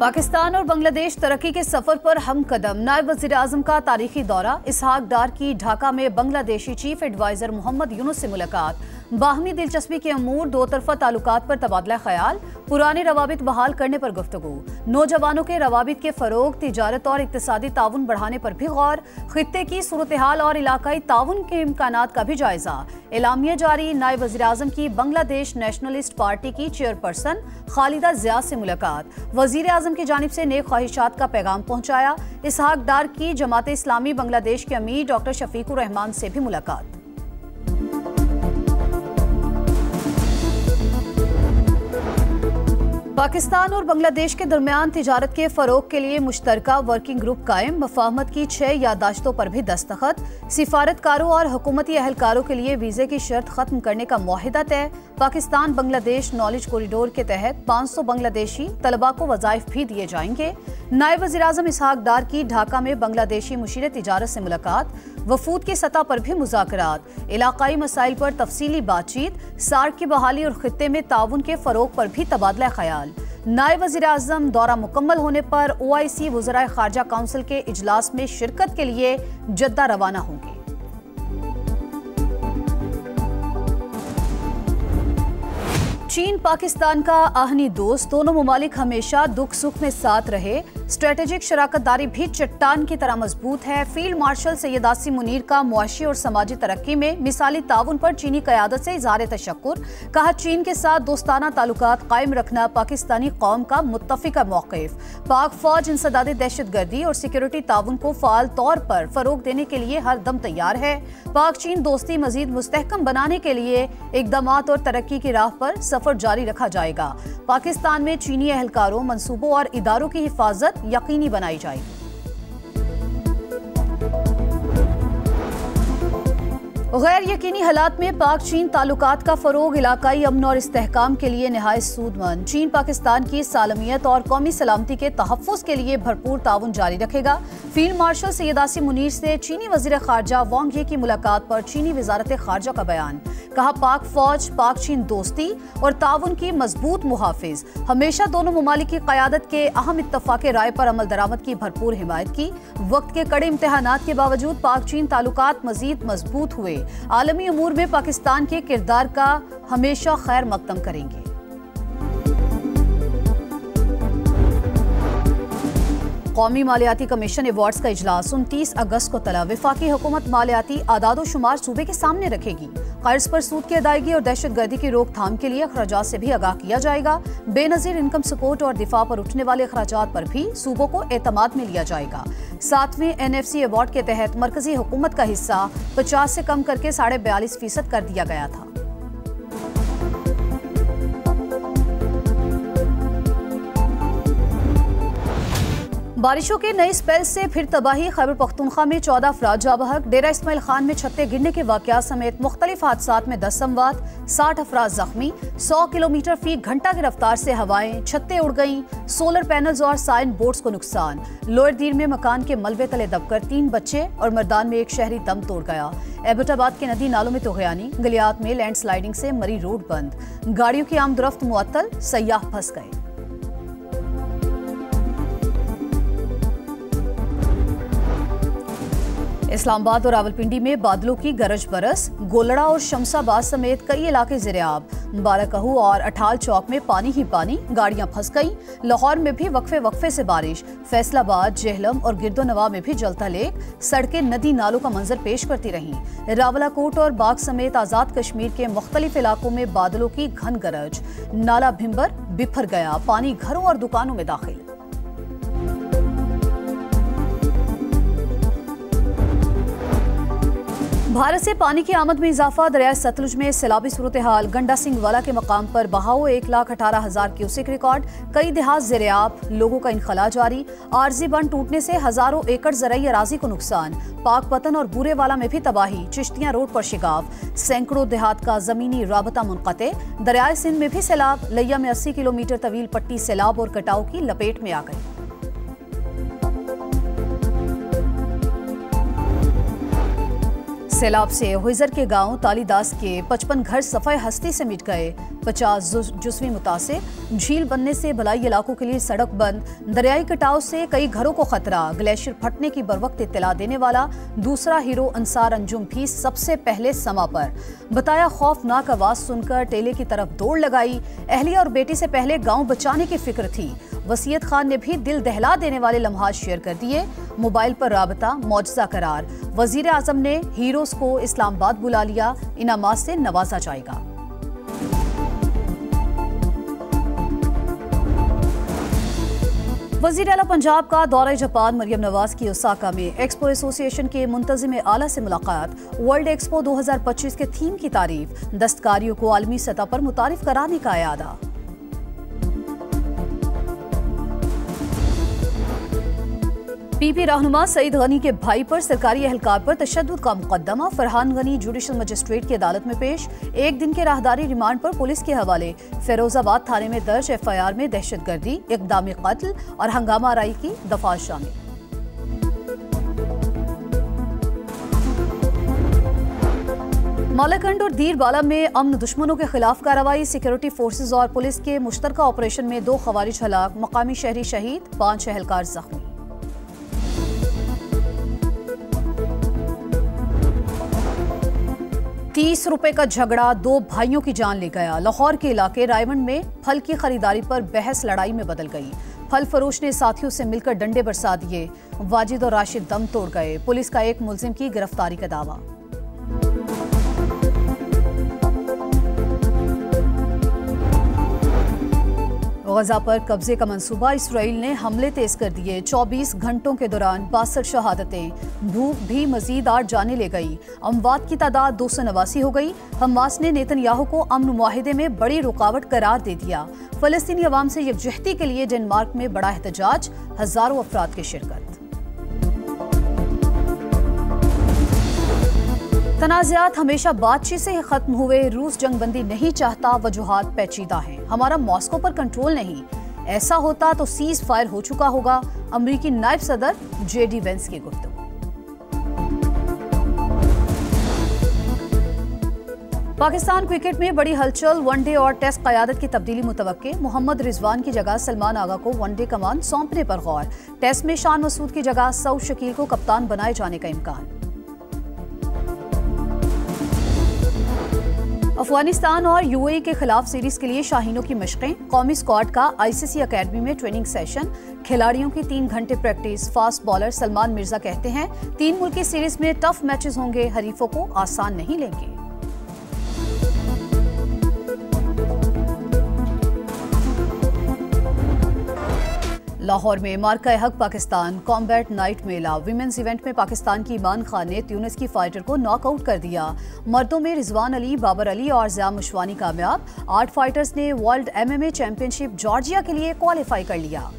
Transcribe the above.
पाकिस्तान और बांग्लादेश तरक्की के सफर पर हम कदम। नायब वज़ीर आज़म का तारीखी दौरा। इसहाक डार की ढाका में बांग्लादेशी चीफ एडवाइजर मोहम्मद यूनुस से मुलाकात। बाहमी दिलचस्पी के अमूर, दो तरफा ताल्लुकात पर तबादला ख्याल, पुराने रवाबित बहाल करने पर गुफ्तगू, नौजवानों के रवाबित के फरोग, तिजारत और इक्तिसादी ताउन बढ़ाने पर भी गौर, खित्ते की सूरत हाल और इलाकाई ताउन के इम्कानात का भी जायजा। एलामिया जारी। नायब वज़ीर आज़म की बांग्लादेश नेशनलिस्ट पार्टी की चेयरपर्सन खालिदा ज़िया से मुलाकात। वज़ीर आज़म की जानिब से नेक ख्वाहिशात का पैगाम पहुंचाया। इसहाक डार की जमात इस्लामी बांग्लादेश के अमीर डॉक्टर शफीकुर रहमान से भी मुलाकात। पाकिस्तान और बांग्लादेश के दरमियान तिजारत के फरोग के लिए मुश्तरका वर्किंग ग्रुप कायम। मफाहमत की 6 यादाश्तों पर भी दस्तखत। सिफारतकारों और हुकूमती अहलकारों के लिए वीज़े की शर्त खत्म करने का मुआहिदा तय। पाकिस्तान बांग्लादेश नॉलेज कॉरिडोर के तहत 500 बांग्लादेशी तलबा को वज़ाइफ भी दिए जाएंगे। नायब वज़ीर आज़म इसहाक डार की ढाका में बांग्लादेशी मुशीर तिजारत से मुलाकात। वफूद की सतह पर भी मुज़ाकरात। इलाकाई मसाइल पर तफसीली बातचीत। सार्क की बहाली और खित्ते में ताउन के फरोग पर भी तबादला ख्याल। नायब वज़ीर आज़म दौरा मुकम्मल होने पर OIC वज़राए ख़ारजा काउंसिल के इजलास में शिरकत के लिए जद्दा रवाना होंगे। चीन पाकिस्तान का आहनी दोस्त, दोनों ममालिक हमेशा दुख सुख में साथ रहे। स्ट्रेटेजिक शराकतदारी भी चट्टान की तरह मजबूत है। फील्ड मार्शल सैयद आसिम मुनीर का मुआशी और समाजी तरक्की में मिसाली ताउन पर चीनी क़यादत से इज़हार तशक्कुर। कहा, चीन के साथ दोस्ताना ताल्लुकात कायम रखना पाकिस्तानी कौम का मुत्तफ़िक़ा मौक़िफ़। पाक फ़ौज इंसदादी दहशतगर्दी और सिक्योरिटी ताउन को फ़ाल तौर पर फ़रोग़ देने के लिए हर दम तैयार है। पाक चीन दोस्ती मज़ीद मुस्तहकम बनाने के लिए इक़दामात और तरक्की की राह पर सफ़र जारी रखा जाएगा। पाकिस्तान में चीनी एहलकारों, मंसूबों और इदारों की हिफाजत यकीनी बनाई जाएगी। गैर यकीनी हालात में पाक चीन ताल्लुकात का फरोग इलाकाई अमन और इस्तेहकाम के लिए नहायत सूदमंद। चीन पाकिस्तान की सालमियत और कौमी सलामती के तहफ़्फ़ुज़ के लिए भरपूर ताउन जारी रखेगा। फील्ड मार्शल सैयद आसिम मुनीर से चीनी वज़ीर ख़ारजा वांग यी की मुलाकात पर चीनी वज़ारत ख़ारजा का बयान। कहा, पाक फ़ौज पाक चीन दोस्ती और ताउन की मजबूत मुहाफ़िज़। हमेशा दोनों ममालिक की क़यादत के अहम इत्तफ़ाक़ राय पर अमल दरामद की भरपूर हिमायत की। वक्त के कड़े इम्तिहानात के बावजूद पाक चीन ताल्लुकात मज़ीद मजबूत हुए। आलमी अमूर में पाकिस्तान के किरदार का हमेशा खैर मकदम करेंगे। कौमी मालियाती कमीशन अवार्ड्स का इजलास 29 अगस्त को तलब। वफाकी हुकूमत मालियाती आदादो शुमार सूबे के सामने रखेगी। कर्ज पर सूद की अदायगी और दहशतगर्दी की रोकथाम के लिए अखराजात से भी आगाह किया जाएगा। बेनजीर इनकम सपोर्ट और दिफा पर उठने वाले अखराजात पर भी सूबों को एतमाद में लिया जाएगा। 7वें NFC अवार्ड के तहत मरकजी हुकूमत का हिस्सा 50 से कम करके 42.5% कर दिया गया था। बारिशों के नए स्पेल से फिर तबाही। खैबर पख्तूनख्वा में 14 अफराद जाँ बहक। डेरा इस्माइल खान में छत्ते गिरने के वाक़यात समेत मुख्तलिफ हादसात में 10 अमवात, 60 अफराद जख्मी। 100 किलोमीटर फी घंटा की रफ्तार से हवाएं, छत्तें उड़ गईं। सोलर पैनल्स और साइन बोर्ड्स को नुकसान। लोअर दीर में मकान के मलबे तले दबकर 3 बच्चे और मर्दान में एक शहरी दम तोड़ गया। एबटाबाद के नदी नालों में तुग़यानी। गलियात में लैंडस्लाइडिंग से मरी रोड बंद। गाड़ियों की आमदरफ्त मुअत्तल, सयाह फंस गए। इस्लामाबाद और रावलपिंडी में बादलों की गरज बरस। गोलड़ा और शमसाबाद समेत कई इलाके ज़ेरे-आब। मुबारकहू और अठाल चौक में पानी ही पानी, गाड़ियां फंस गईं। लाहौर में भी वक्फे वक्फे से बारिश। फैसलाबाद, जेहलम और गिरदोनवा में भी जलता लेक। सड़कें नदी नालों का मंजर पेश करती रहीं। रावलाकोट और बाग समेत आज़ाद कश्मीर के मुख्तलिफ इलाकों में बादलों की घन गरज। नाला भिम्बर बिफर गया, पानी घरों और दुकानों में दाखिल। भारत से पानी की आमद में इजाफा। दरिया सतलुज में सैलाबी सूरत हाल। गंडा सिंह वाला के मकाम पर बहाव 1,18,000 क्यूसेक रिकॉर्ड। कई देहात ज़ेरे-आब, लोगों का इनखला जारी। आरजी बंद टूटने से हजारों एकड़ ज़रई अराजी को नुकसान। पाक पतन और बूरे वाला में भी तबाही। चिश्तियां रोड पर शिगाव। सैकड़ों देहात का जमीनी राबता मुनक़ते। दरियाए सिंध में भी सैलाब। लिया में 80 किलोमीटर तवील पट्टी सैलाब और कटाव की लपेट में आ गई। सैलाब से हुइजर के गांव तालीदास के 55 घर सफाई हस्ती से मिट गए। 50 जुस्वी मुतासिर। झील बनने से भलाई इलाकों के लिए सड़क बंद। दरियाई कटाव से कई घरों को खतरा। ग्लेशियर फटने की बरवक्त इत्तला देने वाला दूसरा हीरो अंसार अंजुम भी सबसे पहले समा पर। बताया खौफनाक आवाज सुनकर टेले की तरफ दौड़ लगाई। अहलिया और बेटी से पहले गाँव बचाने की फिक्र थी। वसीयत खान ने भी दिल दहला देने वाले लम्हात शेयर कर दिए। मोबाइल पर राबता मौजज़ा करार। वजीर आजम ने हीरोज को इस्लामाबाद बुला लिया। इनामात से नवाजा जाएगा। वजीर आला पंजाब का दौरा जापान मरियम नवाज की ओसाका में एक्सपो एसोसिएशन के मुंतजिम आला से मुलाकात। वर्ल्ड एक्सपो 2025 के थीम की तारीफ। दस्तकारियों को आलमी सतह पर मुतारिफ कराने का इरादा। पीपी रहनुमा सईद गनी के भाई पर सरकारी एहलकार पर तशद्दुद का मुकदमा। फरहान गनी जुडिशल मजिस्ट्रेट की अदालत में पेश। एक दिन के राहदारी रिमांड पर पुलिस के हवाले। फिरोजाबाद थाने में दर्ज एफआईआर में दहशतगर्दी, इक़दाम कत्ल और हंगामा आराई की दफा शामिल। मालाकंड और दीरबाला में अमन दुश्मनों के खिलाफ कार्रवाई। सिक्योरिटी फोर्सेज और पुलिस के मुश्तरका ऑपरेशन में 2 खवारिज हलाक। मकामी शहरी शहीद, 5 एहलकार जख्मी। ₹30 का झगड़ा 2 भाइयों की जान ले गया। लाहौर के इलाके रायवंड में फल की खरीदारी पर बहस लड़ाई में बदल गई। फल फरोश ने साथियों से मिलकर डंडे बरसा दिए। वाजिद और राशिद दम तोड़ गए। पुलिस का एक मुलजिम की गिरफ्तारी का दावा। गजा पर कब्जे का मंसूबा। इसराइल ने हमले तेज कर दिए। 24 घंटों के दौरान 62 शहादतें। भूख भी मजीद 8 जाने ले गई। अमवात की तादाद 289 हो गई। हमास ने नेतन्याहू को अमन मुआहिदे में बड़ी रुकावट करार दे दिया। फलस्तीनी अवाम से यकजहती के लिए डेनमार्क में बड़ा एहतजाज। हजारों अफराद की शिरकत। तनाज़ात हमेशा बातचीत से ही खत्म हुए। रूस जंगबंदी नहीं चाहता। वजूहात पेचीदा हैं। हमारा मॉस्को पर कंट्रोल नहीं। ऐसा होता तो सीज फायर हो चुका होगा। अमरीकी नायब सदर JD वेंस की गुफ्तगू। पाकिस्तान क्रिकेट में बड़ी हलचल। वनडे और टेस्ट क़यादत की तब्दीली मुतवक्के। मोहम्मद रिजवान की जगह सलमान आगा को वनडे कमान सौंपने पर गौर। टेस्ट में शान मसूद की जगह सऊद शकील को कप्तान बनाए जाने का इम्कान। अफगानिस्तान और UAE के खिलाफ सीरीज के लिए शाहीनों की मशकें। कौमी स्क्वाड का ICC अकेडमी में ट्रेनिंग सेशन। खिलाड़ियों की 3 घंटे practice. Fast bowler Salman Mirza कहते हैं 3 मुल्की सीरीज में टफ मैचेस होंगे। हरीफों को आसान नहीं लेंगे। लाहौर में मार्का हक पाकिस्तान कॉम्बैट नाइट मेला। विमेंस इवेंट में पाकिस्तान की ईमान खान ने ट्यूनिस की फाइटर को नॉकआउट कर दिया। मर्दों में रिजवान अली, बाबर अली और ज़ियाम मुशवानी कामयाब। 8 फाइटर्स ने वर्ल्ड MMA चैंपियनशिप जॉर्जिया के लिए क्वालिफाई कर लिया।